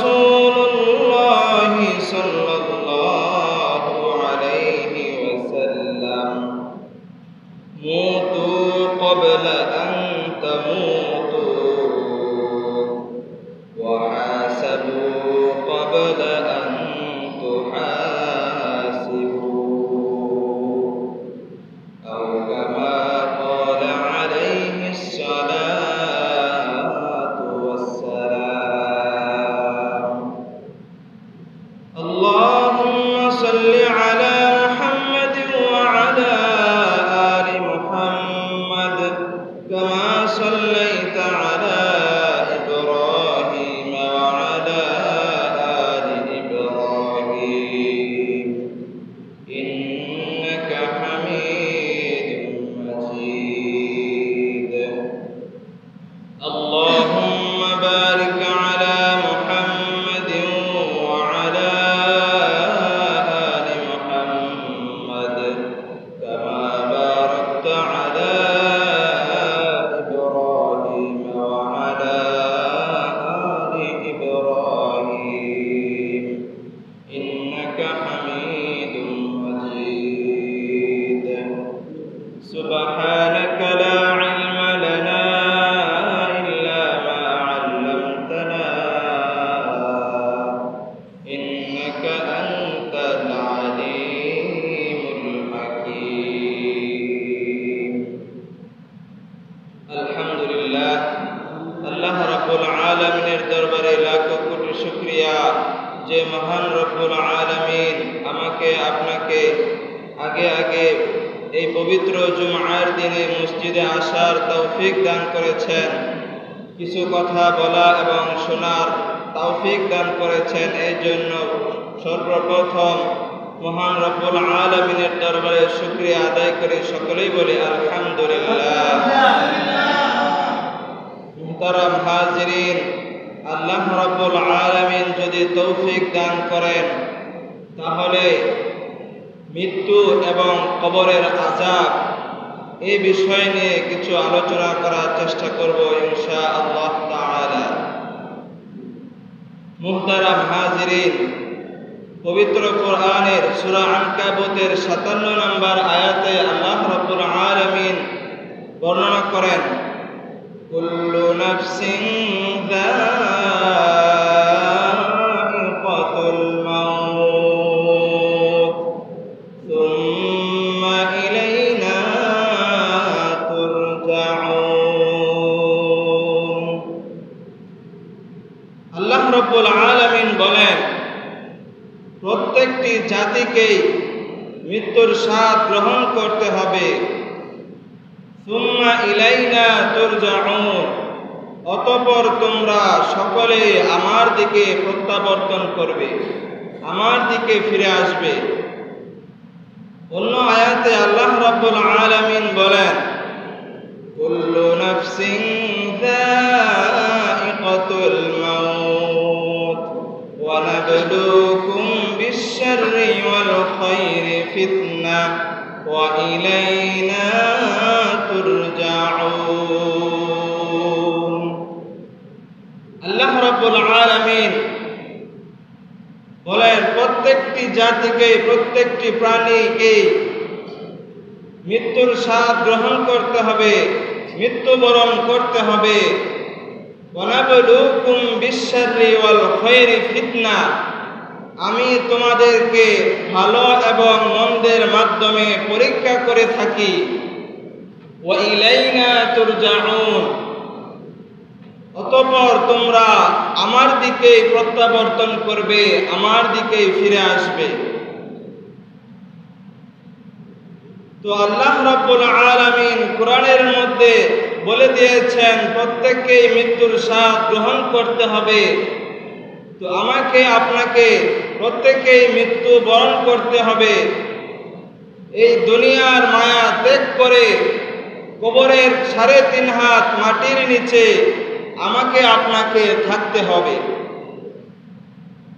রাসূলুল্লাহ সাল্লাল্লাহু আলাইহি ওয়াসাল্লাম মুতু ক্বাবলা আন তামুতু ওয়া হাসাবু ক্বাবলা আন তুহাসিবু আও কামা ক্বালা আলাইহিস সালাতু ওয়াসসালাম। আল্লাহুম্মা সাল্লি আলা মুহাম্মাদিন ওয়া আলা আলি মুহাম্মাদ কামা সাল্লাইতা আলা ইব্রাহিম ওয়া আলা আলি ইব্রাহিম ইন্নাকা হামিদুম মাজিদ। আল্লাহুম্মা বারিক আলা মুহাম্মাদিন ওয়া আলা আলি মুহাম্মাদ কামা বারাকতা আলা ইব্রাহিম ওয়া আলা আলি ইব্রাহিম ইন্নাকা হামিদুম মাজিদ। সুবহানাকা লা ইলমা লানা ইল্লা মা 'আল্লামতানা ইন্নাকা আনতাল আলিমুল হাকীম। আলহামদুলিল্লাহ, আল্লাহ রাব্বুল আলামিনের দরবারে লাখো কোটি শুকরিয়া যে মহান রব্বুল আলামিন আমাকে আপনাকে আগে এই পবিত্র জুমআর দিনে মসজিদে আসার তৌফিক দান করেছেন, কিছু কথা বলা এবং শোনার তৌফিক দান করেছেন। এই জন্য সর্বপ্রথম মহান রব্বুল আলামিনের দরবারে শুকরিয়া আদায় করে সকলেই বলি আলহামদুলিল্লাহ। মুহতারাম হাজিরিন, আল্লাহ রাব্বুল আলামিন যদি তৌফিক দান করেন তাহলে মৃত্যু এবং কবরের আযাব এই বিষয় নিয়ে কিছু আলোচনা করার চেষ্টা করব ইনশাআল্লাহ তাআলা। মুহতারাম হাজিরিন, পবিত্র কোরআনের সূরা আনকাবুতের 57 নম্বর আয়াতে আল্লাহ রাব্বুল আলামিন বর্ণনা করেন, কুল্লু নাফসিন যায়িকাতুল মাউত সুম্মা ইলাইনা তুরজাউন। আল্লাহ রাব্বুল আলামিন বলেন, প্রত্যেকটি জাতিকেই মৃত্যুর স্বাদ গ্রহণ করতে হবে। সুম্মা ইলাইনা তুরজাউন, অতঃপর তোমরা সকলে আমার দিকে প্রত্যাবর্তন করবে, আমার দিকে ফিরে আসবে। অন্য আয়াতে আল্লাহ রাব্বুল আলামিন বলেন, কুল্লু নাফসিন যায়িকাতুল মাউত ওয়া নাবলুকুম বিশ-শাররি ওয়াল খায়রি ফিতনাহ ওয়া ইলাইনা তুরজাউন। আল্লাহ রাব্বুল আলামিন বলেন, প্রত্যেকটি জাতিকে, প্রত্যেকটি প্রাণীকে মৃত্যুর স্বাদ গ্রহণ করতে হবে, মৃত্যুবরণ করতে হবে। ওয়ানাবলুকুম বিশ-শাররি ওয়াল খায়রি ফিতনাহ, আমি তোমাদেরকে ভালো এবং মন্দের মাধ্যমে পরীক্ষা করে থাকি। ওয়া ইলাইনা তুরজাউন, অতঃপর তোমরা আমার দিকেই প্রত্যাবর্তন করবে, আমার দিকেই ফিরে আসবে। তো আল্লাহ রাব্বুল আলামিন কোরআনের মধ্যে বলে দিয়েছেন প্রত্যেককেই মৃত্যুর স্বাদ গ্রহণ করতে হবে। তো আমাকে আপনাকে প্রত্যেককেই মৃত্যু বরণ করতে হবে। এই দুনিয়ার মায়া ত্যাগ করে কবরের 3.5 হাত মাটির নিচে আমাকে আপনাকে থাকতে হবে।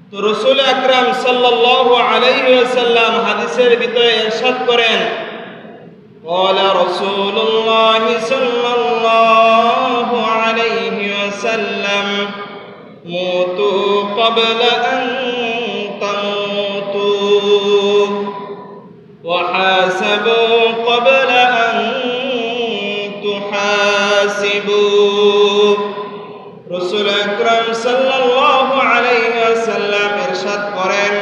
তো রাসূল আকরাম সাল্লাল্লাহু আলাইহি ওয়াসাল্লাম হাদিসের ভিতরে ইরশাদ করেন, ক্বালা রাসূলুল্লাহ সাল্লাল্লাহু আলাইহি ওয়াসাল্লাম মুতু قبل أن تموتوا وحاسبوا قبل أن تحاسبوا رسول أكرم صلى الله عليه وسلم ইরশাদ করেন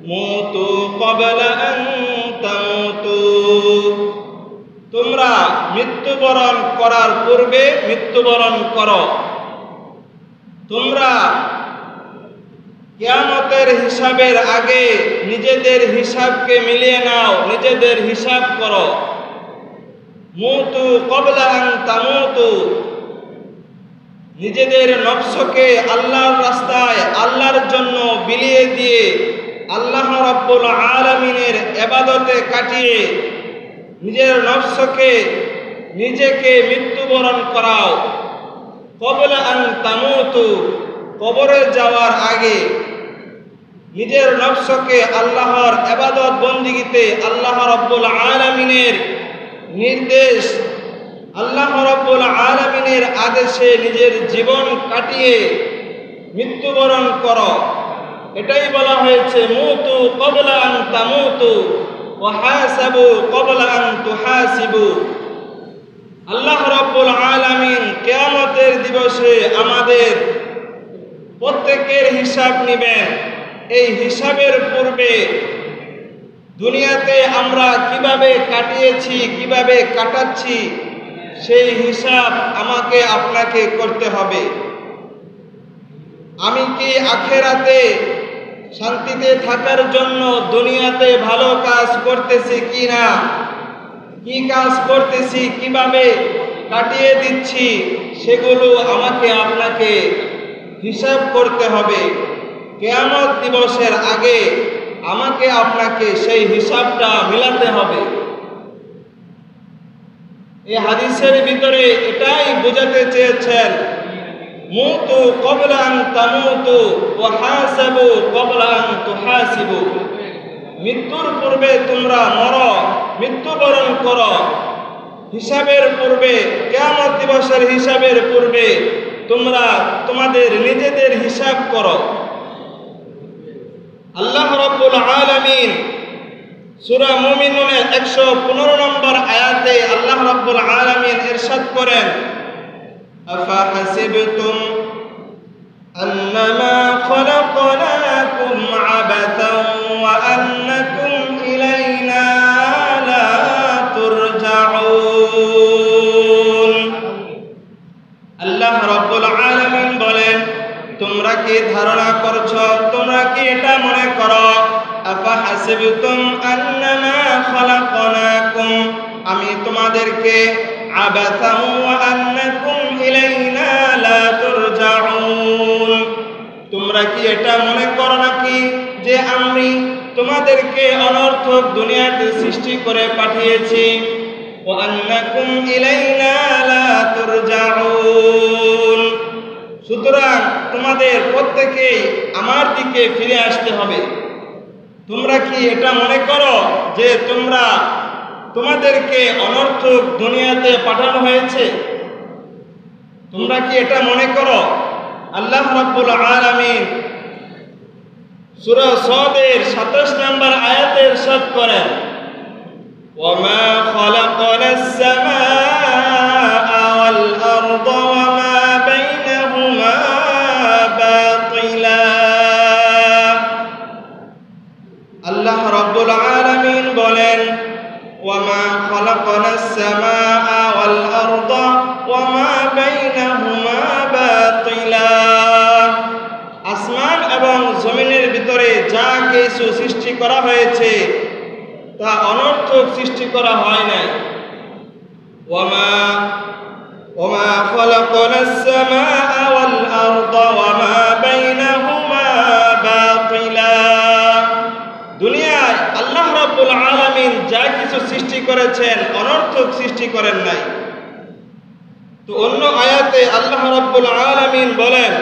মুতু ক্বাবলা আন তামুতু তোমরা মৃত্যুবরণ করার পূর্বে মৃত্যুবরণ করো তোমরা কিয়ামতের হিসাবের আগে নিজেদের হিসাবকে মিলিয়ে নাও নিজেদের হিসাব করো মুতু ক্বাবলা আন তামুতু নিজেদের নফসকে আল্লাহর রাস্তায় আল্লাহর জন্য বিলিয়ে দিয়ে আল্লাহ রাব্বুল আলামিনের ইবাদতে কাটিয়ে নিজের নফসকে নিজেকে মৃত্যুবরণ করাও ক্বাবলা আন তামুতু কবরে যাওয়ার আগে নিজের নফসকে আল্লাহর ইবাদত বন্দেগীতে আল্লাহ রাব্বুল আলামিনের নির্দেশ আল্লাহ রাব্বুল আলামিনের আদেশে নিজের জীবন কাটিয়ে মৃত্যুবরণ করো এটাই বলা হয়েছে মুতু ক্বাবলা আন তামুতু ওয়া হাসাবু ক্বাবলা আন তুহাসিবু আল্লাহ রাব্বুল আলামিন কিয়ামতের দিবসে আমাদের প্রত্যেকের হিসাব নেবেন এই হিসাবের পূর্বে দুনিয়াতে আমরা কিভাবে কাটিয়েছি কিভাবে কাটাচ্ছি সেই হিসাব আমাকে আপনাকে করতে হবে আমি কি আখিরাতে শান্তিতে থাকার জন্য দুনিয়াতে ভালো কাজ করতেছি কিনা কি কাজ করতেছি কিভাবে কাটিয়ে দিচ্ছি সেগুলো আমাকে আপনাকে হিসাব করতে হবে কিয়ামত দিবসের আগে আমাকে আপনাকে সেই হিসাবটা মিলাতে হবে এই হাদিসের ভিতরে এটাই বোঝাতে চেয়েছেন মুতু ক্বাবলা আন তামুতু ওয়া হাসাবু ক্বাবলা আন তুহাসিবু মৃত্যুর পূর্বে তোমরা মরো মৃত্যুবরণ করো হিসাবের পূর্বে কিয়ামত দিবসের হিসাবের পূর্বে তোমরা তোমাদের নিজেদের হিসাব করো আল্লাহ রাব্বুল আলামিন সূরা মুমিনুনের 115 নম্বর আয়াতে আল্লাহ রাব্বুল আলামিন ইরশাদ করেন আফা হাসিবতুম আন্নামা খলাকনাকুম আবাতান ওয়া আন্নাকুম ইলাইনা লা তুরজাউন আল্লাহ রাব্বুল আলামিন বলেন তোমরা কি ধারণা করছো তোমরা কি এটা মনে করো আফা হাসিবতুম আন্নামা খলাকনাকুম আমি তোমাদেরকে আবাতান ওয়া আন্নাকুম ইলাইনা লা তুরজাউন তোমরা কি এটা মনে করো নাকি যে আমি তোমাদেরকে অনর্থক দুনিয়াতে সৃষ্টি করে পাঠিয়েছি ওয়া আন্নাকুম ইলাইনা লা তুরজাউন সুতরাং তোমাদের প্রত্যেকেই আমার দিকে ফিরে আসতে হবে তোমরা কি এটা মনে করো যে তোমাদেরকে অনর্থক দুনিয়াতে পাঠানো হয়েছে তোমরা কি এটা মনে করো আল্লাহ রাব্বুল আলামিন সূরা সাদের 27 নম্বর আয়াতে ইরশাদ করেন ওয়া মা খালাকনাস সামাআ ওয়াল আরদা ওয়া মা বাইনাহুমা বাতিলা আল্লাহ রাব্বুল আলামিন বলেন ওয়া মা খালাকনাস সামাআ ওয়াল আরদা ওয়া মা বাইনাহুমা বাতিলা আসমান এবং জমিনের ভিতরে যা কিছু সৃষ্টি করা হয়েছে তা অনর্থক সৃষ্টি করা হয় নাই ওয়া মা খালাকনাস সামাআ ওয়াল আরদা ওয়া মা বাইনাহুমা বাতিলা দুনিয়ায় আল্লাহ রাব্বুল আলামিন যা কিছু সৃষ্টি করেছেন অনর্থক সৃষ্টি করেন নাই তো অন্য আয়াতে আল্লাহ রাব্বুল আলামিন বলেন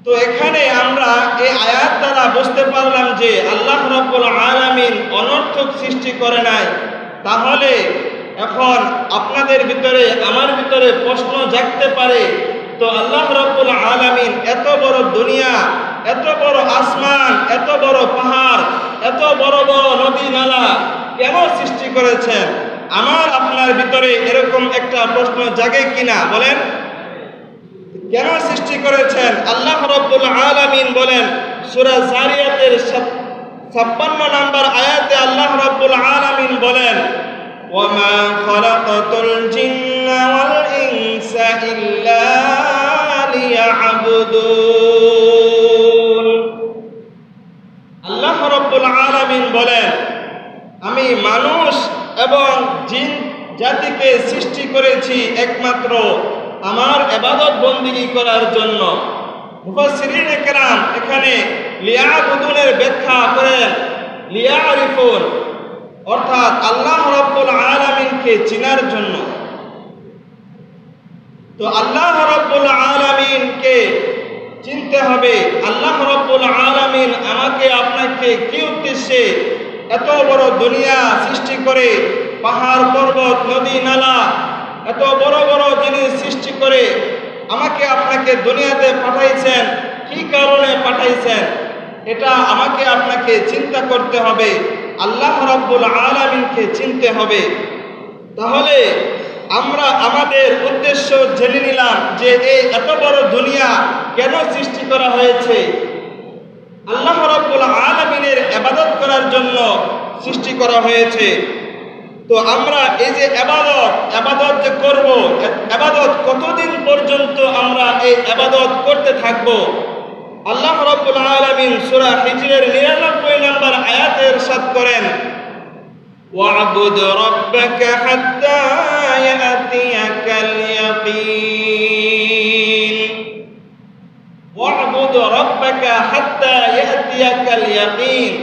তো এখানে আমরা এই আয়াত দ্বারা বুঝতে পারলাম যে আল্লাহ রাব্বুল আলামিন অনর্থক সৃষ্টি করে নাই তাহলে এখন আপনাদের ভিতরে আমার ভিতরে প্রশ্ন জাগতে পারে তো আল্লাহ রাব্বুল আলামিন এত বড় দুনিয়া, এত বড় আসমান, এত বড় পাহাড়, এত বড় বড় নদী নালা কেন সৃষ্টি করেছেন? আমার আপনার ভিতরে এরকম একটা প্রশ্ন জাগে কিনা বলেন? কেন সৃষ্টি করেছেন? আল্লাহ রাব্বুল আলামিন বলেন সূরা যারিয়াতের 56 নম্বর আয়াতে আল্লাহ রাব্বুল আলামিন বলেন, ওয়ামা খালাকাতুল জিন্না ওয়াল ইনসা ইল্লা লিয়াবুদুন। আল্লাহ রাব্বুল আলামিন বলেন, আমি মানুষ এবং জিন জাতিকে সৃষ্টি করেছি একমাত্র আমার ইবাদত বন্দেগী করার জন্য। মুফাসসিরিন কেরাম এখানে লিয়াবুদুনের ব্যাখ্যা করেন লিয়ারিফুন, অর্থাৎ আল্লাহ রাব্বুল আলামিনকে চিনার জন্য। তো আল্লাহ রাব্বুল আলামিনকে চিনতে হবে। আল্লাহ রাব্বুল আলামিন আমাকে আপনাকে কি উদ্দেশ্যে এত বড় দুনিয়া সৃষ্টি করে, পাহাড় পর্বত নদী নালা এত বড় বড় জিনিস সৃষ্টি করে আমাকে আপনাকে দুনিয়াতে পাঠাইছেন, কি কারণে পাঠাইছেন, এটা আমাকে আপনাকে চিন্তা করতে হবে। আল্লাহ রাব্বুল আলামিনকে চিনতে হবে। তাহলে আমরা আমাদের উদ্দেশ্য জেনে নিলাম যে এই এত বড় দুনিয়া কেন সৃষ্টি করা হয়েছে। আল্লাহ রাব্বুল আলামিনের ইবাদত করার জন্য সৃষ্টি করা হয়েছে। তো আমরা এই যে ইবাদত যে করব, ইবাদত কতদিন পর্যন্ত আমরা এই ইবাদত করতে থাকব? আল্লাহ রাব্বুল আলামিন সূরা হিজরের 99 নম্বর আয়াতে ইরশাদ করেন, ওয়া'বুদ রাব্বাকা হাত্তা ইয়াতিয়াকাল ইয়াকিন। ওয়া'বুদ রাব্বাকা হাত্তা ইয়াতিয়াকাল ইয়াকিন।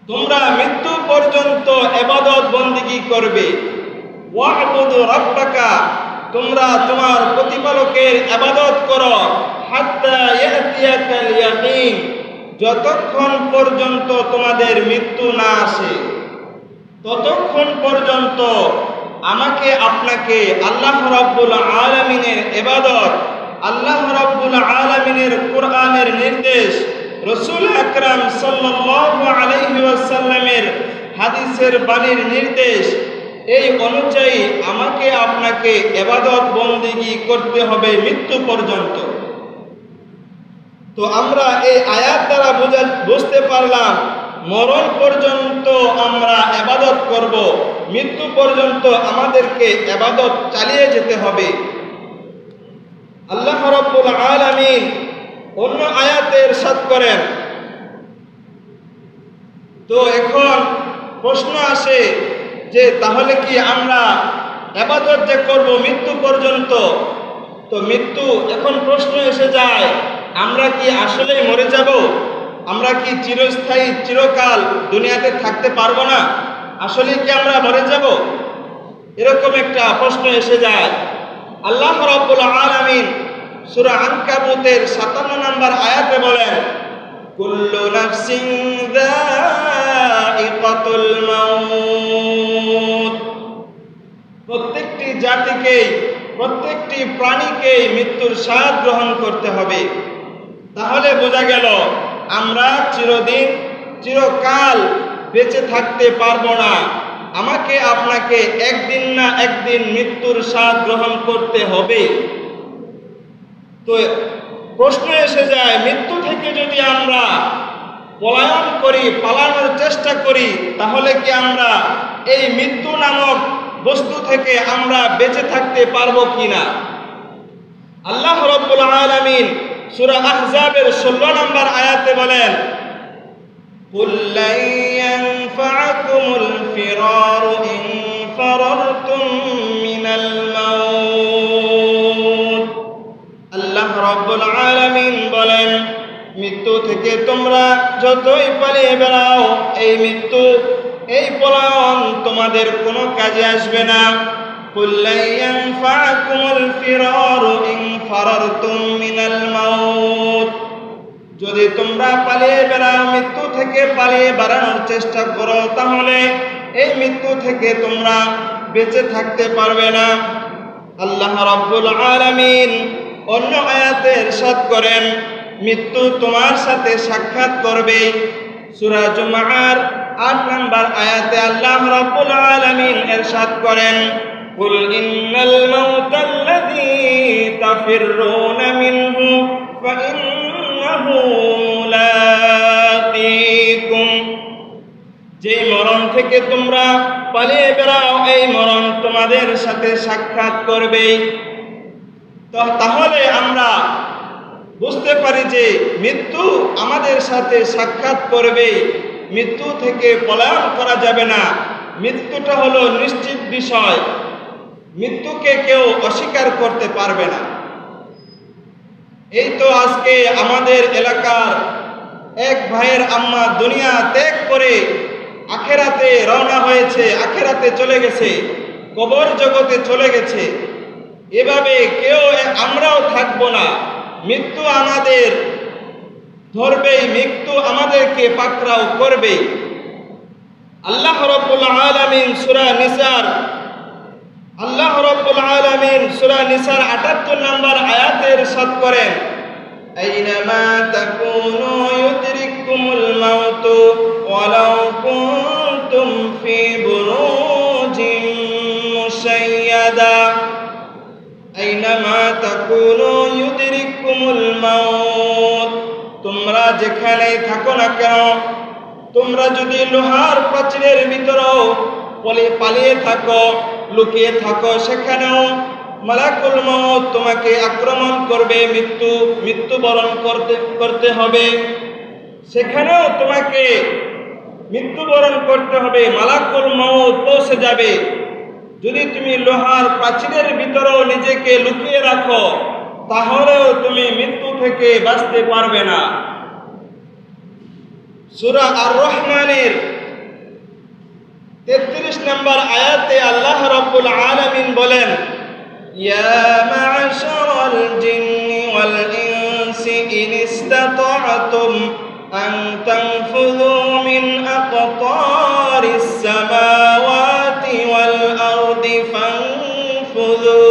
তোমরা মৃত্যু পর্যন্ত ইবাদত বন্দেগী করবে। ওয়া'বুদ রাব্বাকা, তোমরা তোমার প্রতিপালকের ইবাদত করো। হাত্তা ইয়াতিয়াকাল ইয়াকিন, যতক্ষণ পর্যন্ত তোমাদের মৃত্যু না আসে ততক্ষণ পর্যন্ত আমাকে আপনাকে আল্লাহ রাব্বুল আলামিনের ইবাদত, আল্লাহ রাব্বুল আলামিনের কোরআনের নির্দেশ, রাসূল আকরাম সাল্লাল্লাহু আলাইহি ওয়াসাল্লামের হাদিসের বাণীর নির্দেশ, এই অনুযায়ী আমাকে আপনাকে ইবাদত বন্দেগী করতে হবে মৃত্যু পর্যন্ত। তো আমরা এই আয়াত দ্বারা বুঝতে পারলাম মরণ পর্যন্ত আমরা ইবাদত করব, মৃত্যু পর্যন্ত আমাদেরকে ইবাদত চালিয়ে যেতে হবে। আল্লাহ রাব্বুল আলামিন অন্য আয়াতে ইরশাদ করেন। তো এখন প্রশ্ন আসে যে তাহলে কি আমরা ইবাদত যে করব মৃত্যু পর্যন্ত, তো মৃত্যু, এখন প্রশ্ন এসে যায় আমরা কি আসলেই মরে যাব? আমরা কি চিরস্থায়ী চিরকাল দুনিয়াতে থাকতে পারবো না? আসলে কি আমরা মরে যাব? এরকম একটা প্রশ্ন এসে যায়। আল্লাহ রাব্বুল আলামিন সূরা আনকাবুতের 57 নম্বর আয়াতে বলেন, কুল্লু নাফসিন যায়িকাতুল মাউত। প্রত্যেকটি জাতিকেই, প্রত্যেকটি প্রাণীকেই মৃত্যুর স্বাদ গ্রহণ করতে হবে। তাহলে বোঝা গেল আমরা চিরদিন চিরকাল বেঁচে থাকতে পারবো না। আমাকে আপনাকে একদিন না একদিন মৃত্যুর স্বাদ গ্রহণ করতে হবে। তো প্রশ্ন এসে যায়, মৃত্যু থেকে যদি আমরা পলায়ন করি, পালানোর চেষ্টা করি, তাহলে কি আমরা এই মৃত্যু নামক বস্তু থেকে আমরা বেঁচে থাকতে পারবো কিনা? আল্লাহ রাব্বুল আলামিন সূরা আহজাবের 16 নম্বর আয়াতে বলেন, কুল লা ইয়ানফা'কুমুল ফিরারু ইন ফারারতুম মিনাল মাউত। আল্লাহ রাব্বুল আলামিন বলেন, মৃত্যু থেকে তোমরা যতই পালিয়ে বেড়াও, এই মৃত্যু, এই পলায়ন তোমাদের কোনো কাজে আসবে না। কুল লা ইয়ানফা'কুমুল ফিরারু ইন ফারারতুম মিনাল মাউত। যদি তোমরা পালিয়ে বেড়াও, মৃত্যু থেকে পালিয়ে বেড়ানোর চেষ্টা করো, তাহলে এই মৃত্যু থেকে তোমরা বেঁচে থাকতে পারবে না। আল্লাহ রাব্বুল আলামিন অন্য আয়াতে ইরশাদ করেন, মৃত্যু তোমার সাথে সাক্ষাৎ করবে। সূরা জুমআর ৮ নম্বর আয়াতে আল্লাহ রাব্বুল আলামিন ইরশাদ করেন, কুল ইন্নাল মাউতাল্লাযী তাফিররুনা মিনহু ফাইন্নাহু মুলাকীকুম। যে মরণ থেকে তোমরা পালিয়ে বেড়াও, এই মরণ তোমাদের সাথে সাক্ষাৎ করবে। তাহলে আমরা বুঝতে পারি যে মৃত্যু আমাদের সাথে সাক্ষাৎ করবে, মৃত্যু থেকে পলায়ন করা যাবে না। মৃত্যুটা হলো নিশ্চিত বিষয়, মৃত্যুকে কেউ অস্বীকার করতে পারবে না। এই তো আজকে আমাদের এলাকার এক ভাইয়ের আম্মা দুনিয়া ত্যাগ করে আখেরাতে রওনা হয়েছে, আখেরাতে চলে গেছে, কবর জগতে চলে গেছে। এভাবে কেউ আমরাও থাকবো না, মৃত্যু আমাদের ধরবেই, মৃত্যু আমাদেরকে পাকড়াও করবে। আল্লাহ রাব্বুল আলামিন সূরা নিসার ৭৮ নম্বর আয়াতে ইরশাদ করেন, আইনামা তাকুনু ইউদরিকুমুল মাউত ওয়ালাউ কুনতুম ফি বুরুজিন মুশাইয়াদা। আইনামা তাকুনু ইউদরিকুমুল মাউত, তোমরা যেখানেই থাকো না কেন, তোমরা যদি লোহার প্রাচীরের ভিতরেও পালিয়ে থাকো, লুকিয়ে থাকো, সেখানেও মালাকুল মউত তোমাকে আক্রমণ করবে, মৃত্যুবরণ করতে হবে। সেখানেও তোমাকে মৃত্যুবরণ করতে হবে, মালাকুল মউত পৌঁছে যাবে। যদি তুমি লোহার প্রাচীরের ভিতরেও নিজেকে লুকিয়ে রাখো, তাহলেও তুমি মৃত্যু থেকে বাঁচতে পারবে না। সূরা আর-রহমানের 33 নম্বর আয়াতে আল্লাহ রাব্বুল আলামিন বলেন, ইয়া মা'শারাল জিন্নি ওয়াল ইনসি ইন ইসতাতা'তুম আন তানফুযু মিন আকতারিস সামাওয়াতি ওয়াল আরদি ফানফুযু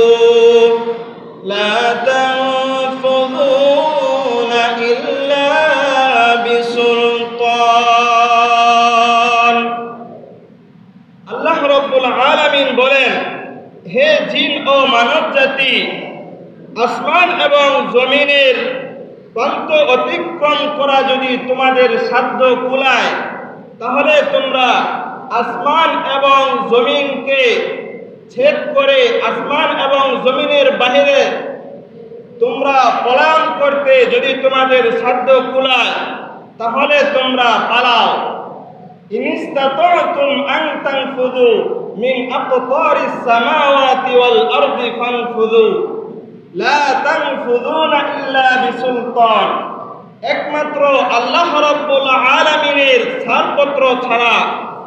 লা তানফুযুনা ইল্লা বিসুলতান। আল্লাহ রাব্বুল আলামিন বলেন, হে জিন ও মানব জাতি, আসমান এবং জমিনের প্রান্ত অতিক্রম করা যদি তোমাদের সাধ্য কুলায়, তাহলে তোমরা আসমান এবং জমিনকে ছেদ করে আসমান এবং জমিনের বাহিরে তোমরা পলায়ন করতে যদি তোমাদের সাধ্য কুলায়, তাহলে তোমরা পালাও। ইন ইসতাতা'তুম আন তানফুযু মিন আকতারিস সামাওয়াতি ওয়াল আরদি ফানফুযু লা তানফুযুনা ইল্লা বিসুলতান। একমাত্র আল্লাহ রাব্বুল আলামিনের ছাড়পত্র ছাড়া,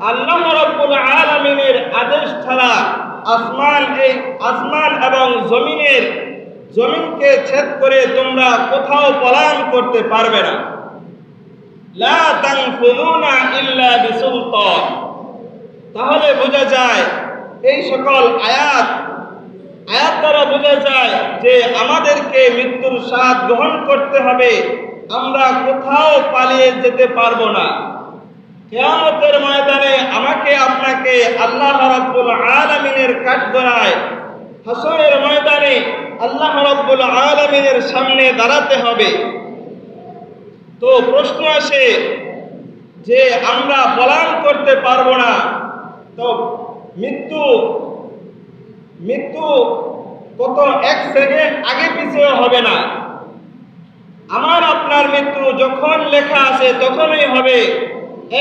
আল্লাহ রাব্বুল আলামিনের আদেশ ছাড়া আসমান এবং জমিনকে ছেদ করে তোমরা কোথাও পলায়ন করতে পারবে না। লা তানফুযুনা ইল্লা বিসুলতান। তাহলে বোঝা যায়, এই সকল আয়াত দ্বারা বোঝা যায় যে আমাদেরকে মৃত্যুর স্বাদ গ্রহণ করতে হবে, আমরা কোথাও পালিয়ে যেতে পারবো না। কিয়ামতের ময়দানে আমাকে আপনাকে আল্লাহ রাব্বুল আলামিনের কাঠগড়ায়, হাসরের ময়দানে আল্লাহ রাব্বুল আলামিনের সামনে দাঁড়াতে হবে। তো প্রশ্ন আসে যে আমরা পলায়ন করতে পারবো না, তো মৃত্যু কত এক সেকেন্ড আগে পিছিয়ে হবে না। আমার আপনার মৃত্যু যখন লেখা আছে তখনই হবে,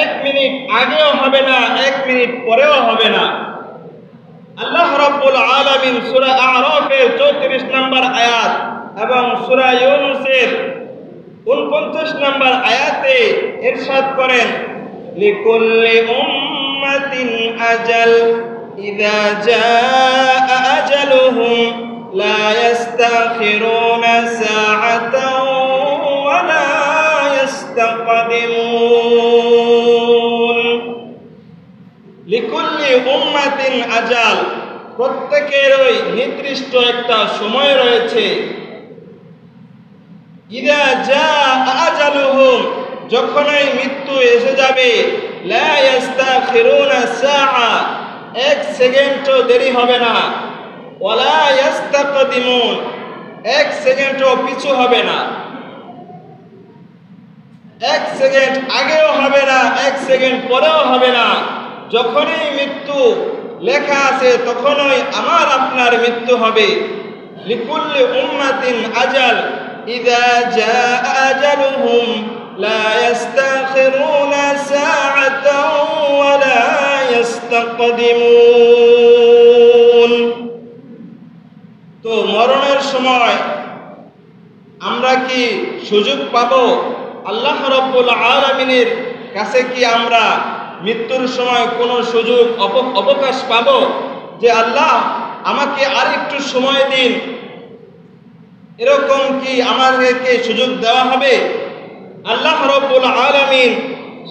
1 মিনিট আগেও হবে না, 1 মিনিট পরেও হবে না। আল্লাহ রাব্বুল আলামিন সূরা আ'রাফের 34 নম্বর আয়াত এবং সূরা ইউনূসের 49 নম্বর আয়াতে ইরশাদ করেন, লিকুল্লি উম্মাতিন আজাল ইযা জাআ আজালুহুম লা ইস্তাখিরুনা সাআতাও ওয়া লা ইস্তাকদিমুন। লিকুল্লি উম্মাতিন আজাল, প্রত্যেক প্রত্যেকেরই নির্দিষ্ট একটা সময় রয়েছে। ইযা জাআ আজালুহুম, যখনই মৃত্যু এসে যাবে, লা ইস্তাখিরুনা সাআ, এক সেকেন্ডও দেরি হবে না, ওয়ালা ইস্তাকদিমুন, এক সেকেন্ডও পিছু হবে না, এক সেকেন্ড আগেও হবে না, এক সেকেন্ড পরেও হবে না। যখনই মৃত্যু লেখা আছে তখনই আমার আপনার মৃত্যু হবে। লিকুল্লি উম্মাতিন আজাল, ইযা জাআ আজালুহুম লা ইস্তাখিরুনা সাআতান ওয়া লা ইস্তাকদিমুন। তো মরণের সময় আমরা কি সুযোগ পাবো? আল্লাহ রাব্বুল আলামিনের কাছে কি আমরা মৃত্যুর সময় কোনো সুযোগ অবকাশ পাবো যে আল্লাহ আমাকে আর একটু সময় দিন, এরকম কি আমাদেরকে সুযোগ দেওয়া হবে? আল্লাহ রাব্বুল আলামিন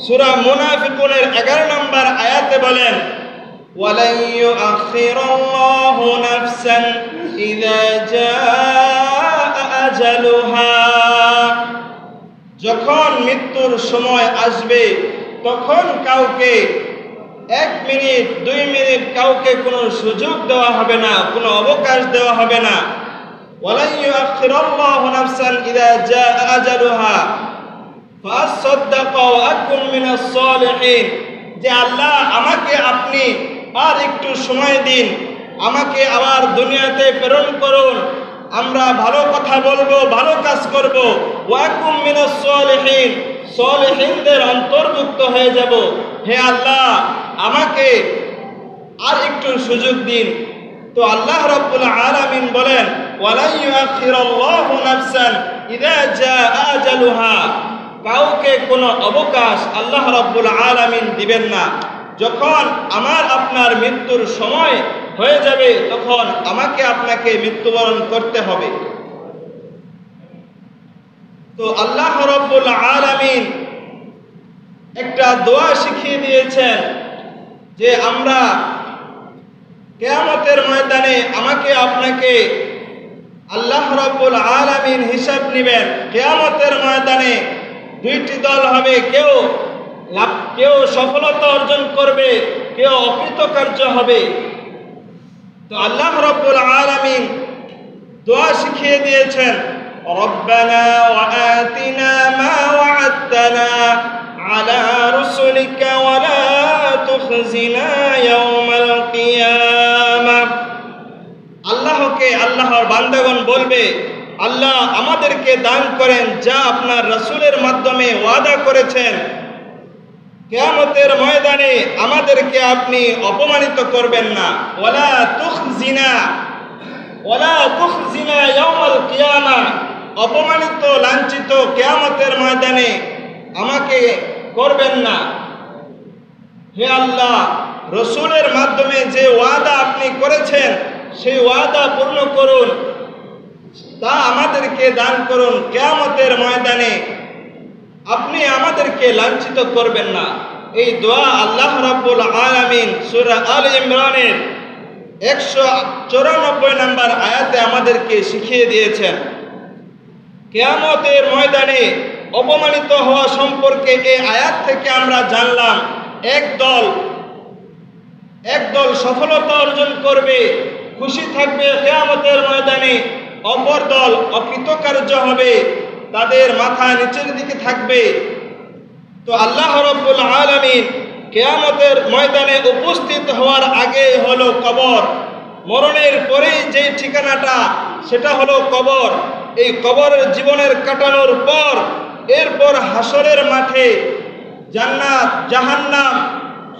সূরা মুনাফিকুনের 11 নম্বর আয়াতে বলেন, ওয়ালান ইউআখিরাল্লাহু নাফসান ইযা জাআ আজালুহা, যখন মৃত্যুর সময় আসবে তখন কাউকে 1 মিনিট 2 মিনিট কাউকে কোনো সুযোগ দেওয়া হবে না, কোনো অবকাশ দেওয়া হবে না। ওয়ালা ইউআখিরুল্লাহু নাফসান ইযা জাআ আজালুহা ফাসাদদাকা ওয়া আকুম মিনাস সালিহিন, যে আল্লাহ আমাকে আপনি আর একটু সময় দিন, আমাকে আবার দুনিয়াতে প্রেরণ করুন, আমরা ভালো কথা বলবো, ভালো কাজ করব, ওয়া আকুম মিনাস সালিহিন, সালিহিনদের অন্তর্ভুক্ত হয়ে যাব। হে আল্লাহ আমাকে আর একটু সুযোগ দিন। তো আল্লাহ রাব্বুল আলামিন বলেন, ওয়ালা ইউআখিরুল্লাহু নাফসান ইযা জাআ আজালুহা, কাউকে কোনো অবকাশ আল্লাহ রাব্বুল আলামিন দিবেন না। যখন আমার আপনার মৃত্যুর সময় হয়ে যাবে তখন আমাকে আপনাকে মৃত্যুবরণ করতে হবে। তো আল্লাহ রাব্বুল আলামিন একটা দোয়া শিখিয়ে দিয়েছেন যে আমরা কিয়ামতের ময়দানে আমাকে আপনাকে আল্লাহ রাব্বুল আলামিন হিসাব নেবেন। কিয়ামতের ময়দানে দুইটি দল হবে, কেউ সফলতা অর্জন করবে, কেউ অকৃতকার্য হবে। তো আল্লাহ রাব্বুল আলামিন দোয়া শিখিয়ে দিয়েছেন, রব্বানা ওয়া আতিনা মা ওয়া'আদতানা আলা রুসুলিকা ওয়া লা তুখজিনা ইয়াওমাল কিয়ামাহ। আল্লাহকে আল্লাহর বান্দাগণ বলবে, আল্লাহ আমাদেরকে দান করেন যা আপনার রাসূলের মাধ্যমে ওয়াদা করেছেন, কিয়ামতের ময়দানে আমাদেরকে আপনি অপমানিত করবেন না। ওয়ালা তুখজিনা ইয়াওমাল কিয়ামাহ, অপমানিত লাঞ্ছিত কিয়ামতের ময়দানে আমাকে করবেন না। হে আল্লাহ, রাসূলের মাধ্যমে যে ওয়াদা আপনি করেছেন সেই ওয়াদা পূর্ণ করুন, তা আমাদেরকে দান করুন। কিয়ামতের ময়দানে আপনি আমাদেরকে লাঞ্ছিত করবেন না। এই দোয়া আল্লাহ রাব্বুল আলামিন সূরা আল ইমরানের 194 নম্বর আয়াতে আমাদেরকে শিখিয়ে দিয়েছেন। কিয়ামতের ময়দানে অপমানিত হওয়া সম্পর্কে এই আয়াত থেকে আমরা জানলাম, এক দল সফলতা অর্জন করবে, খুশি থাকবে কিয়ামতের ময়দানে, অপর দল অকৃতকার্য হবে, তাদের মাথা নিচের দিকে থাকবে। তো আল্লাহ রাব্বুল আলামিন কিয়ামতের ময়দানে উপস্থিত হওয়ার আগে হলো কবর, মরণের পরেই যে ঠিকানাটা সেটা হলো কবর। এই কবরের জীবনের কাটানোর পর এরপর হাসরের মাঠে জান্নাত জাহান্নাম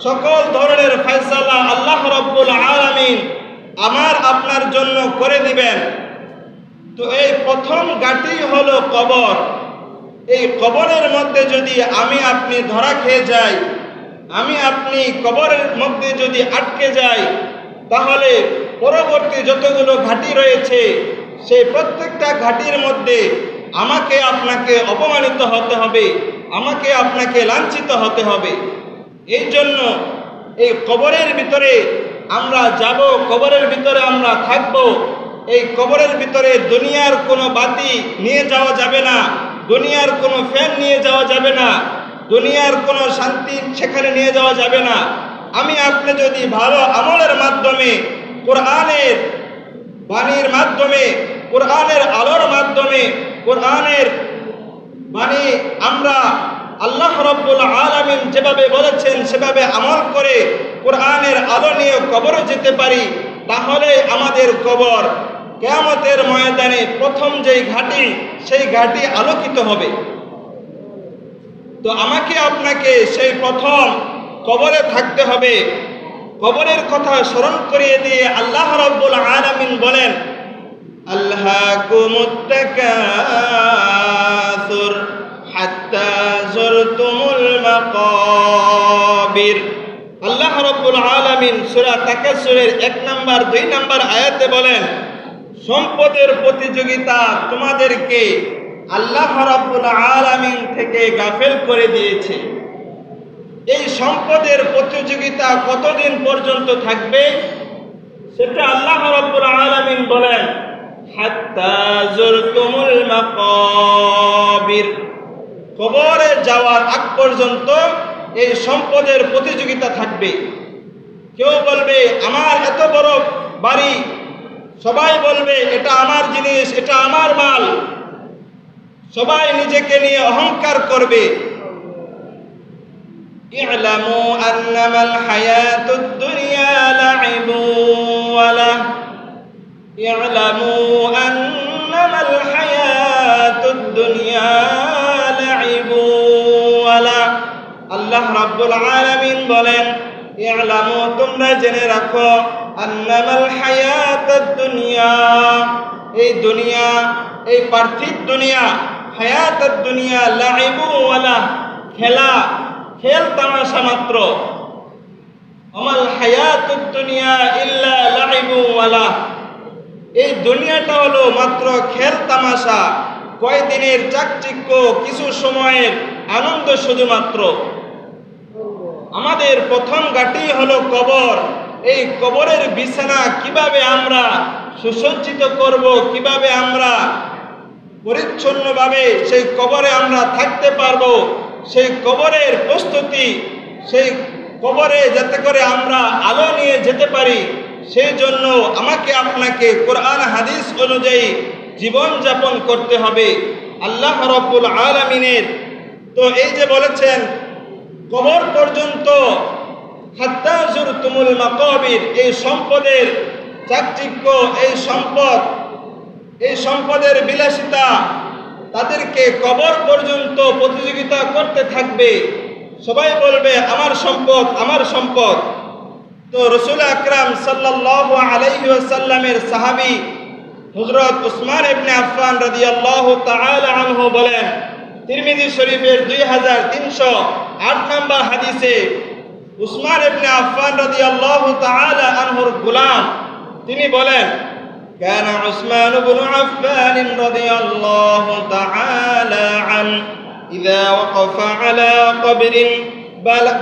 সকল ধরনের ফয়সালা আল্লাহ রাব্বুল আলামিন আমার আপনার জন্য করে দিবেন। তো এই প্রথম ঘাঁটি হলো কবর। এই কবরের মধ্যে যদি আমি আপনি ধরা খেয়ে যাই, আমি আপনি কবরের মধ্যে যদি আটকে যাই, তাহলে পরবর্তী যতগুলো ঘাঁটি রয়েছে সেই প্রত্যেকটা ঘাঁটির মধ্যে আমাকে আপনাকে অপমানিত হতে হবে, আমাকে আপনাকে লাঞ্ছিত হতে হবে। এই জন্য এই কবরের ভিতরে আমরা যাব, কবরের ভিতরে আমরা থাকব। এই কবরের ভিতরে দুনিয়ার কোনো বাতি নিয়ে যাওয়া যাবে না, দুনিয়ার কোনো ফ্যান নিয়ে যাওয়া যাবে না, দুনিয়ার কোনো শান্তি সেখানে নিয়ে যাওয়া যাবে না। আমি আপনি যদি ভালো আমলের মাধ্যমে, কোরআনের বাণীর মাধ্যমে, কোরআনের আলোর মাধ্যমে, কোরআনের বাণী আমরা আল্লাহ রাব্বুল আলামিন যেভাবে বলেছেন সেভাবে আমল করে কোরআনের আলো নিয়ে কবরে যেতে পারি, তাহলে আমাদের কবর কিয়ামতের ময়দানে প্রথম যেই ঘাটি, সেই ঘাটি আলোকিত হবে। তো আমাকে আপনাকে সেই প্রথম কবরে থাকতে হবে। কবরের কথা স্মরণ করিয়ে দিয়ে আল্লাহ রাব্বুল আলামিন বলেন, আল্লাহকুমুত তাকাসুর হাত্তা যুরতুমুল মাকাবির। আল্লাহ রাব্বুল আলামিন সূরা তাকাসুরের 1 নম্বর 2 নম্বর আয়াতে বলেন, সম্পদের প্রতিযোগিতা তোমাদেরকে আল্লাহ রাব্বুল আলামিন থেকে গাফেল করে দিয়েছে। এই সম্পদের প্রতিযোগিতা কতদিন পর্যন্ত থাকবে সেটা আল্লাহ রাব্বুল আলামিন বলেন, হাত্তা যুরতুমুল মাকাবির, কবরে যাওয়ার আগ পর্যন্ত এই সম্পদের প্রতিযোগিতা থাকবে। কেউ বলবে আমার এত বড় বাড়ি, সবাই বলবে এটা আমার জিনিস, এটা আমার মাল, সবাই নিজেকে নিয়ে অহংকার করবে। ই'লামু আন্নামাল হায়াতুদ দুনিয়া লা'iবু ওয়া লাহ, ই'লামু আন্নামাল হায়াতুদ দুনিয়া লা'iবু ওয়া লাহ। আল্লাহ রাব্বুল আলামিন বলেন, ই'লামু, তোমরা জেনে রাখো, আন্নামাল হায়াতুদ দুনিয়া, এই দুনিয়া, এই পার্থিব দুনিয়া, হায়াতুদ দুনিয়া লা'iবু ওয়া লাহ, খেলা, খেল তামাশা মাত্র। আমাল হায়াতুদ দুনিয়া ইল্লা লা'iবু ওয়া লাহ, এই দুনিয়াটা হলো মাত্র খেল তামাশা, কয়দিনের চাকচিক্য, কিছু সময়ের আনন্দ শুধুমাত্র। আমাদের প্রথম ঘাঁটি হলো কবর। এই কবরের বিছানা কিভাবে আমরা সুসজ্জিত করব, কিভাবে আমরা পরিচ্ছন্নভাবে সেই কবরে আমরা থাকতে পারবো, সেই কবরের প্রস্তুতি, সেই কবরে যাতে করে আমরা আলো নিয়ে যেতে পারি, সেই জন্য আমাকে আপনাকে কোরআন হাদিস অনুযায়ী জীবন যাপন করতে হবে। আল্লাহ রাব্বুল আলামিনের তো এই যে বলেছেন কবর পর্যন্ত, হাত্তা যুরতুমুল মাকাবির, এই সম্পদের চাকচিক্য, এই সম্পদের বিলাসিতা তাদেরকে কবর পর্যন্ত প্রতিযোগিতা করতে থাকবে। সবাই বলবে আমার সম্পদ, আমার সম্পদ। তো রাসূল আকরাম সাল্লাল্লাহু আলাইহি ওয়াসাল্লামের সাহাবী হযরত উসমান ইবনে আফফান রাদিয়াল্লাহু তাআলা আনহু বলেন, তিরমিজি শরীফের 2308 নম্বর হাদিসে, উসমান ইবনে আফফান রাদিয়াল্লাহু তাআলা আনহুর গোলাম তিনি বলেন, كان عثمان بن عفان رضي الله تعالى عنه إذا وقف على قبر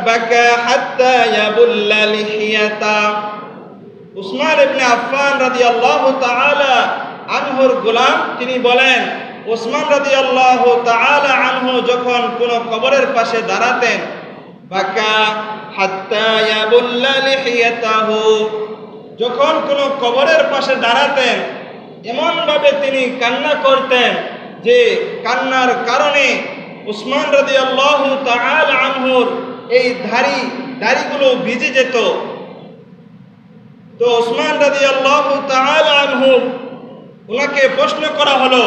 بكى حتى يبل لحيته। উসমান ইবনে আফফান রাদিয়াল্লাহু তাআলা আনহুর গোলাম তিনি বলেন, উসমান রাদিয়াল্লাহু তাআলা আনহু যখন কোন কবরের পাশে দাঁড়াতেন, বাকা হাত্তা ইয়াবুল্লা লিহিয়াতাহু, যখন কোন কবরের পাশে দাঁড়াতেন এমন ভাবে তিনি কান্না করতেন যে কান্নার কারণে উসমান রাদিয়াল্লাহু তাআলা আনহুর এই দাড়িগুলো ভিজে যেত। তো উসমান রাদিয়াল্লাহু তাআলা আনহু, ওনাকে প্রশ্ন করা হলো,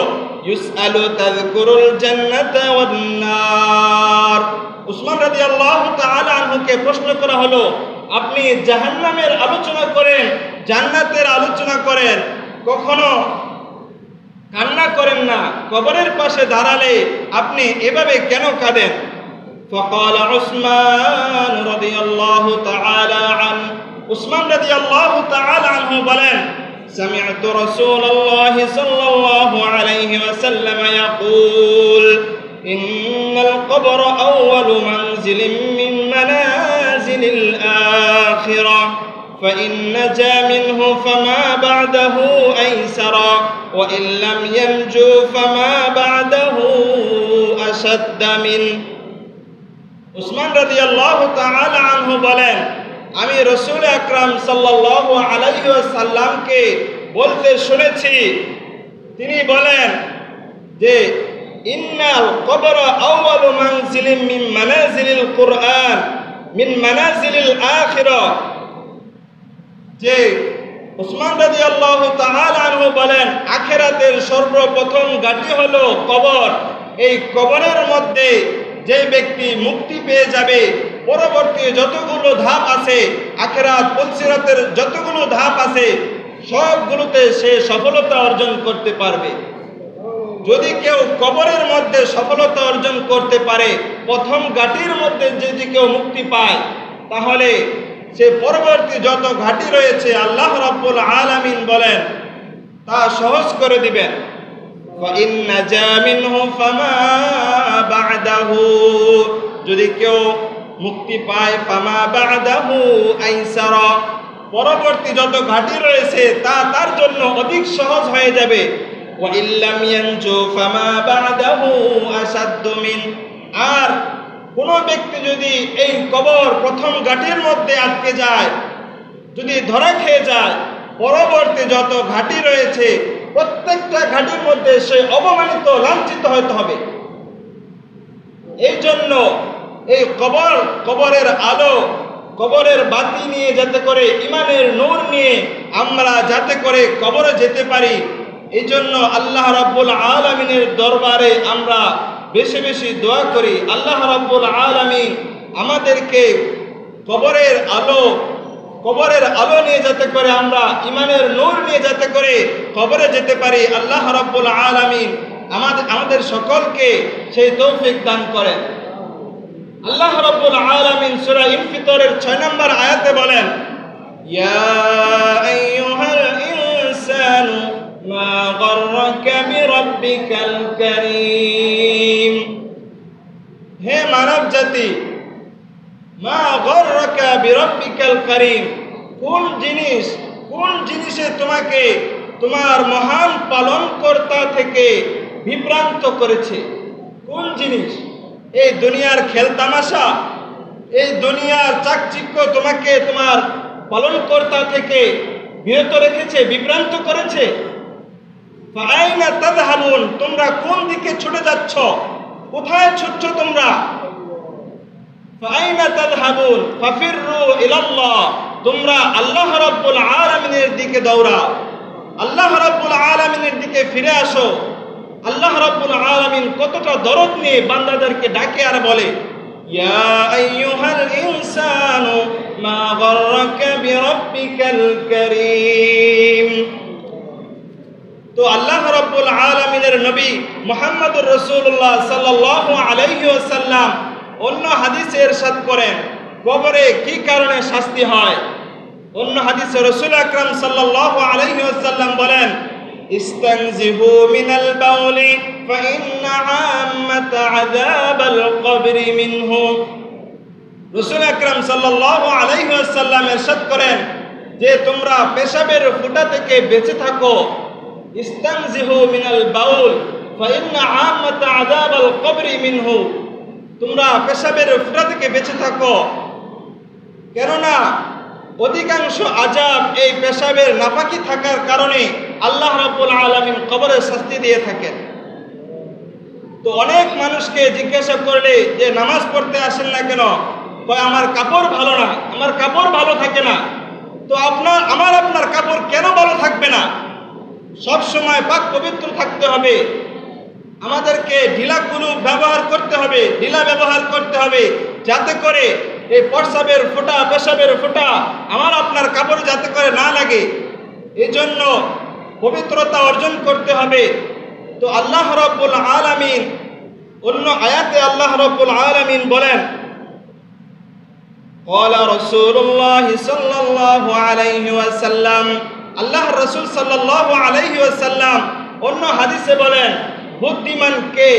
ইউসআলু তাযকুরুল জান্নাতা ওয়ান নার। উসমান রাদিয়াল্লাহু তাআলা আনহুকে প্রশ্ন করা হলো, আপনি জাহান্নামের আলোচনা করেন, জান্নাতের আলোচনা করেন, কখনো কান্না করেন না, কবরের পাশে দাঁড়ালে আপনি এভাবে কেন কাঁদেন? فقال عثمان رضي الله تعالى عنه, উসমান রাদিয়াল্লাহু তাআলা আনহু বলেন, سمعت رسول الله صلى الله عليه وسلم يقول إن القبر أول منزل من منازل الآخرة فإن نجا منه فما بعده أيسر وإن لم ينجو فما بعده أشد منه উসমান রাদিয়াল্লাহু তাআলা আনহু বলেন, আমি রাসূল আকরাম সাল্লাল্লাহু আলাইহি ওয়াসাল্লামকে বলতে শুনেছি, তিনি বলেন যে ইন্নাল কবর আউয়ালু মানজিলিন মিন মানাজিলিল কুরআন মিন মানাজিলিল আখিরাহ, যে উসমান রাদিয়াল্লাহু তাআলা আনহু বলেন আখিরাতের সর্বপ্রথম ঘাঁটি হলো কবর। এই কবরের মধ্যে যে ব্যক্তি মুক্তি পেয়ে যাবে, পরবর্তী যতগুলো ধাপ আছে, আখিরাত পুলসিরাতের যতগুলো ধাপ আছে, সবগুলোতে সে সফলতা অর্জন করতে পারবে। যদি কেউ কবরের মধ্যে সফলতা অর্জন করতে পারে, প্রথম ঘাটির মধ্যে যদি কেউ মুক্তি পায়, তাহলে সে পরবর্তী যত ঘাটি রয়েছে আল্লাহ রাব্বুল আলামিন বলেন তা সহজ করে দিবেন। وَإِنْ نَجَا مِنْهُ فَمَا بَعْدَهُ, যদি কেউ মুক্তি পায় ফামা বা'দাহু আইসার, পরবর্তী যত ঘাটি রয়েছে তা তার জন্য অধিক সহজ হয়ে যাবে। وَإِنْ لَمْ يَنْجُ فَمَا بَعْدَهُ أَشَدُّ مِنْهُ, আর কোন ব্যক্তি যদি এই কবর প্রথম ঘাটির মধ্যে আটকে যায়, যদি ধরা খেয়ে যায়, পরবর্তী যত ঘাটি রয়েছে প্রত্যেকটা ঘাটির মধ্যে সে অবমানিত, লাঞ্ছিত হতে হবে। এই জন্য এই কবরের আলো, কবরের বাতি নিয়ে যাতে করে, ইমানের নূর নিয়ে আমরা যাতে করে কবরে যেতে পারি, এই জন্য আল্লাহ রাব্বুল আলামিনের দরবারে আমরা বেশি বেশি দোয়া করি। আল্লাহ রাব্বুল আলামিন আমাদেরকে কবরের আলো নিয়ে যাতে করে, আমরা ইমানের নূর নিয়ে যাতে করে কবরে যেতে পারি, আল্লাহ রাব্বুল আলামিন আমাদের সকলকে সেই তৌফিক দান করেন। আল্লাহ রাব্বুল আলামিন সূরা ইনফিতরের 6 নম্বর আয়াতে বলেন, ইয়া আইয়ুহাল ইনসানু মা গাররাকা বিরাব্বিকাল কারীম, হে মানব জাতি, মা গাররাকা বিরাব্বিকাল কারীম, কোন জিনিসে তোমাকে তোমার মহান পালনকর্তা থেকে বিভ্রান্ত করেছে? কোন জিনিস? এই দুনিয়ার খেলতামাশা, এই দুনিয়ার চাকচিক্য তোমাকে তোমার পালনকর্তা থেকে বিরত রেখেছে, বিভ্রান্ত করেছে? ফাআইনা তাযহাবুন, তোমরা কোন দিকে ছুটে যাচ্ছ? কোথায় ছুটছ তোমরা? ফাআইনা তাযহাবুন ফাফিররু ইলাল্লাহ, তোমরা আল্লাহ রাব্বুল আলামিনের দিকে দৌড়াও, আল্লাহ রাব্বুল আলামিনের দিকে ফিরে আসো। আল্লাহ রাব্বুল আলামিন কতটা দরদ নিয়ে বান্দাদেরকে ডাকে আর বলে, ইয়া আইয়ুহাল ইনসানু মা গাররাকা বিরাব্বিকাল কারীম। তো আল্লাহ রাব্বুল আলামিনের নবী মুহাম্মদুর রাসূলুল্লাহ সাল্লাল্লাহু আলাইহি ওয়াসাল্লাম অন্য হাদিসে ইরশাদ করেন কবরে কি কারণে শাস্তি হয়। অন্য হাদিসে রাসূল আকরাম সাল্লাল্লাহু আলাইহি ওয়াসাল্লাম বলেন, ইস্তানজিহু মিনাল বাউলি ফাইন্না আম্মাতা আযাবাল কবরি মিনহু। রাসূল আকরাম সাল্লাল্লাহু আলাইহি ওয়াসাল্লাম ইরশাদ করেন যে তোমরা পেশাবের ফুটা থেকে বেঁচে থাকো। ইস্তানজিহু মিনাল বাউল ফাইন্না আম্মাতা আযাবাল কবরি মিনহু, তোমরা পেশাবের ফুটা থেকে বেঁচে থাকো, কেননা অধিকাংশ আযাব এই পেশাবের নাপাকি থাকার কারণে আল্লাহ রাব্বুল আলামিন কবরে শাস্তি দিয়ে থাকেন। তো অনেক মানুষকে জিজ্ঞাসা করলে যে নামাজ পড়তে আসেন না কেন, কয় আমার কাপড় ভালো না, আমার কাপড় ভালো থাকে না। তো আপনার কাপড় কেন ভালো থাকবে না? সব সময় পাক পবিত্র থাকতে হবে, আমাদেরকে ঢিলা ব্যবহার করতে হবে যাতে করে এই পেশাবের ফোঁটা আমার আপনার কাপড় যাতে করে না লাগে, এই জন্য পবিত্রতা অর্জন করতে হবে। তো আল্লাহ রাব্বুল আলামিন অন্য আয়াতে আল্লাহ রাব্বুল আলামিন বলেন, ক্বালা রাসূলুল্লাহ সাল্লাল্লাহু আলাইহি ওয়াসাল্লাম, আল্লাহর রাসূল সাল্লাল্লাহু আলাইহি ওয়াসাল্লাম অন্য হাদিসে বলেন, বুদ্ধিমান কে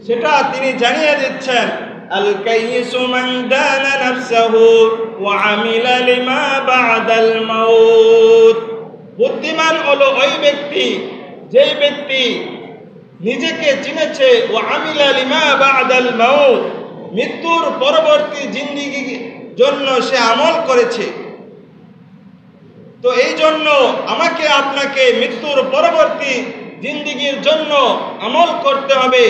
সেটা তিনি জানিয়ে দিচ্ছেন। আল কাইয়িসু মান দানা নাফসাহু ওয়া আমিলা লিমা বা'দাল মাউত। বুদ্ধিমান হলো ওই ব্যক্তি যেই ব্যক্তি নিজেকে চিনেছে, ওয়া আমিলা লিমা বা'দাল মাউত, মৃত্যুর পরবর্তী জিন্দেগির জন্য সে আমল করেছে। তো এই জন্য আমাকে আপনাকে মৃত্যুর পরবর্তী জিন্দেগির জন্য আমল করতে হবে।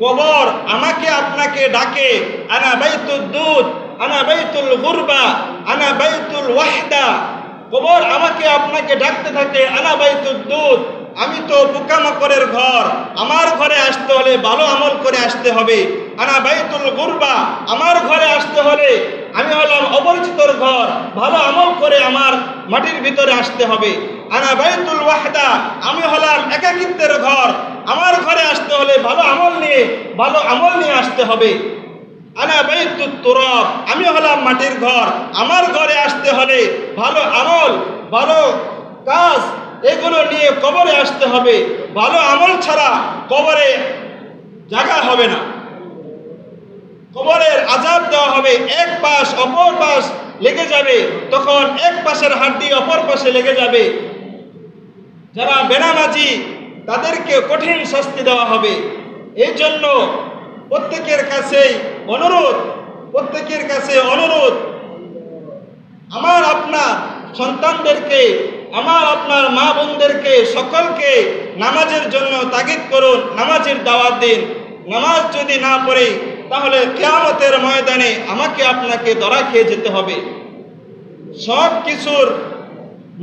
কবর আমাকে আপনাকে ডাকে, আনা বাইতুদ দুদ, আনা বাইতুল গুরবা, আনা বাইতুল ওয়াহদা। কবর আমাকে আপনাকে ডাকতে থাকে, আনা বাইতুদ দুদ, আমি তো পোকামাকড়ের ঘর, আমার ঘরে আসতে হলে ভালো আমল করে আসতে হবে। আনা বাইতুল গুরবা, আমার ঘরে আসতে হলে আমি হলাম অপরিচিতর ঘর, ভালো আমল করে আমার মাটির ভিতরে আসতে হবে। আনা বাইতুল ওয়াহদা, আমি হলাম একাকিত্বের ঘর, আমার ঘরে আসতে হলে ভালো আমল নিয়ে আসতে হবে। আনা বাইতুত তুরাব, আমি হলাম মাটির ঘর, আমার ঘরে আসতে হলে ভালো আমল, ভালো কাজ এগুলো নিয়ে কবরে আসতে হবে। ভালো আমল ছাড়া কবরে জায়গা হবে না, কবরের আযাব দেওয়া হবে। এক পাশ অপর পাশ লেগে যাবে, তখন এক পাশের হাড্ডি অপর পাশে লেগে যাবে। যারা বেনামাজি তাদেরকে কঠিন শাস্তি দেওয়া হবে। এই জন্য প্রত্যেকের কাছে অনুরোধ, আমার আপনার সন্তানদেরকে, আমার আপনার মা বোনদেরকে সকলকে নামাজের জন্য তাগিদ করুন, নামাজের দাওয়াত দিন। নামাজ যদি না পড়ে তাহলে কিয়ামতের ময়দানে আমাকে আপনাকে ধরা খেয়ে যেতে হবে। সব কিছুর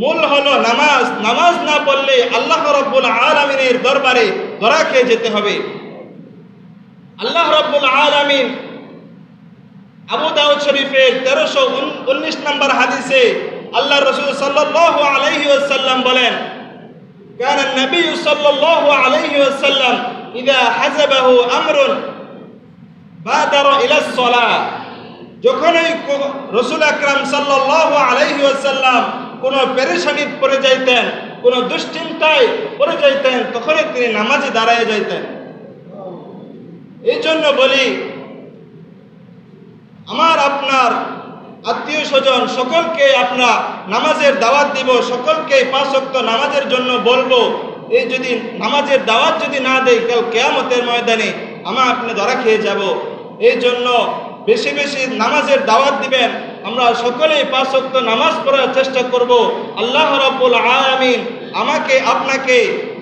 মূল হলো নামাজ। নামাজ না পড়লে আল্লাহ রাব্বুল আলামিনের দরবারে ধরা খেয়ে যেতে হবে। আল্লাহ রাব্বুল আলামিন আবু দাউদ শরীফের 1319 নম্বর হাদিসে আল্লাহ রাসূল সাল্লাল্লাহু আলাইহি ওয়াসাল্লাম বলেন, কানা নবী সাল্লাল্লাহু আলাইহি ওয়াসাল্লাম ইযা হাযাবাহু আমরুন বাদারা ইলা সালাহ। যখনই রাসূল আকরাম সাল্লাল্লাহু আলাইহি ওয়াসাল্লাম কোনো পেরেশানিতে পড়ে যাইতেন, কোনো দুশ্চিন্তায় পড়ে যাইতেন, তখনই তিনি নামাজে দাঁড়ায় যাইতেন। এই জন্য বলি, আমার আপনার আত্মীয় স্বজন সকলকে আমরা নামাজের দাওয়াত দিব, সকলকে 5 ওয়াক্ত নামাজের জন্য বলবো। এই যদি নামাজের দাওয়াত যদি না দেই, কাল কিয়ামতের ময়দানে আমরা আপনি ধরা খেয়ে যাব। এই জন্য বেশি বেশি নামাজের দাওয়াত দিবেন। আমরা সকলেই 5 ওয়াক্ত নামাজ পড়ার চেষ্টা করব। আল্লাহ রাব্বুল আলামিন আমাকে আপনাকে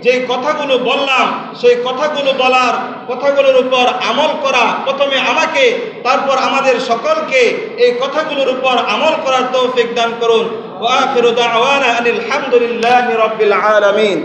যে কথাগুলো বললাম, সেই কথাগুলোর উপর আমল করা, প্রথমে আমাকে তারপর আমাদের সকলকে এই কথাগুলোর উপর আমল করার তৌফিক দান করুন। ওয়া আখিরু দাওয়ানা আনিল হামদুলিল্লাহি রাব্বিল আলামিন।